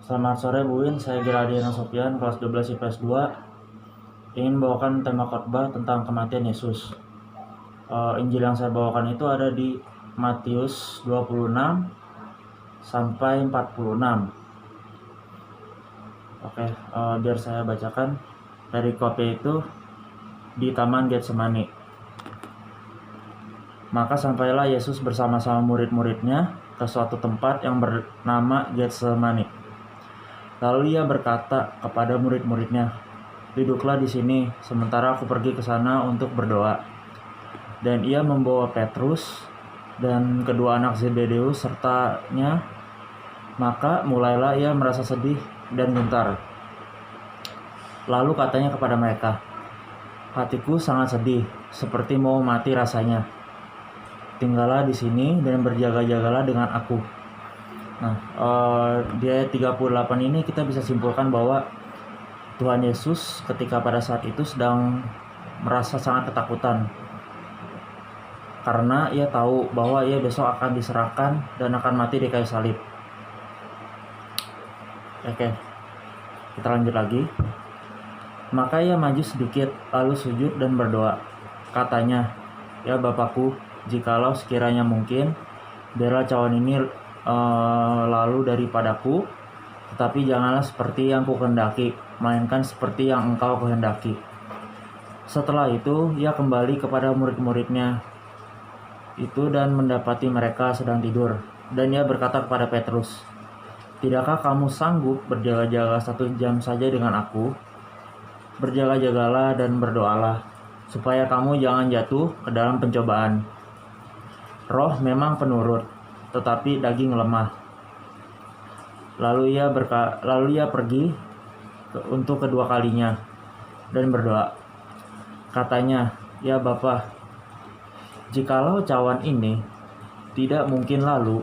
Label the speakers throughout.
Speaker 1: Selamat sore Bu Win, saya Geradiana Sofian, kelas 12 IPS 2, ingin bawakan tema khotbah tentang kematian Yesus. Injil yang saya bawakan itu ada di Matius 26 sampai 46. Biar saya bacakan. Dari kopi itu di Taman Getsemani. Maka sampailah Yesus bersama-sama murid-muridnya ke suatu tempat yang bernama Getsemani. Lalu ia berkata kepada murid-muridnya, "Duduklah di sini, sementara aku pergi ke sana untuk berdoa." Dan ia membawa Petrus dan kedua anak Zebedeus sertanya. Maka mulailah ia merasa sedih dan gentar. Lalu katanya kepada mereka, "Hatiku sangat sedih, seperti mau mati rasanya. Tinggallah di sini dan berjaga-jagalah dengan aku." Di ayat 38 ini kita bisa simpulkan bahwa Tuhan Yesus ketika pada saat itu sedang merasa sangat ketakutan, karena ia tahu bahwa ia besok akan diserahkan dan akan mati di kayu salib. Kita lanjut lagi. Maka ia maju sedikit, lalu sujud dan berdoa. Katanya, "Ya Bapakku, jikalau sekiranya mungkin, biarlah cawan ini lalu daripadaku, tetapi janganlah seperti yang kukehendaki, melainkan seperti yang Engkau kehendaki." Setelah itu, ia kembali kepada murid-muridnya itu dan mendapati mereka sedang tidur. Dan ia berkata kepada Petrus, "Tidakkah kamu sanggup berjaga-jaga 1 jam saja dengan aku? Berjaga-jagalah dan berdoalah, supaya kamu jangan jatuh ke dalam pencobaan. Roh memang penurut, tetapi daging lemah." Lalu ia pergi untuk kedua kalinya dan berdoa. Katanya, "Ya Bapa, jikalau cawan ini tidak mungkin lalu,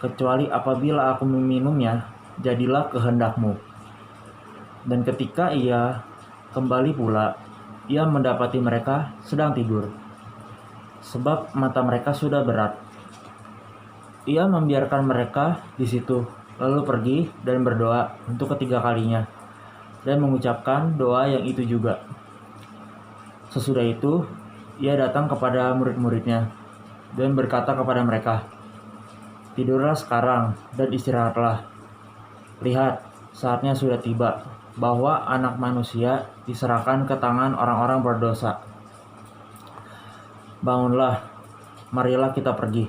Speaker 1: kecuali apabila aku meminumnya, jadilah kehendak-Mu." Dan ketika ia kembali pula, ia mendapati mereka sedang tidur, sebab mata mereka sudah berat. Ia membiarkan mereka di situ, lalu pergi dan berdoa untuk ketiga kalinya, dan mengucapkan doa yang itu juga. Sesudah itu, ia datang kepada murid-muridnya dan berkata kepada mereka, "Tidurlah sekarang dan istirahatlah. Lihat, saatnya sudah tiba, bahwa Anak Manusia diserahkan ke tangan orang-orang berdosa. Bangunlah, marilah kita pergi.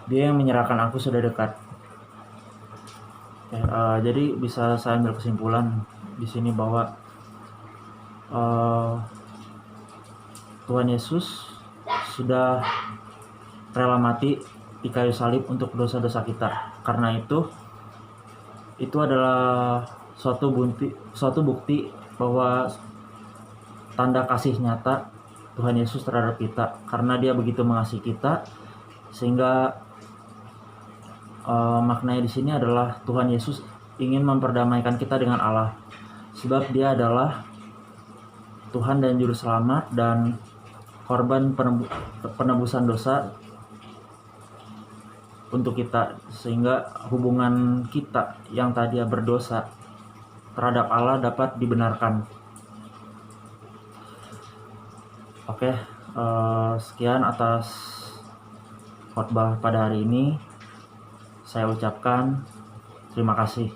Speaker 1: Dia yang menyerahkan aku sudah dekat." Jadi bisa saya ambil kesimpulan di sini bahwa Tuhan Yesus sudah rela mati di kayu salib untuk dosa-dosa kita. Karena itu adalah suatu bukti bahwa tanda kasih nyata Tuhan Yesus terhadap kita, karena Dia begitu mengasihi kita, sehingga maknanya di sini adalah Tuhan Yesus ingin memperdamaikan kita dengan Allah, sebab Dia adalah Tuhan dan Juru Selamat dan korban penebusan dosa untuk kita, sehingga hubungan kita yang tadi berdosa terhadap Allah dapat dibenarkan. Sekian atas khotbah pada hari ini. Saya ucapkan terima kasih.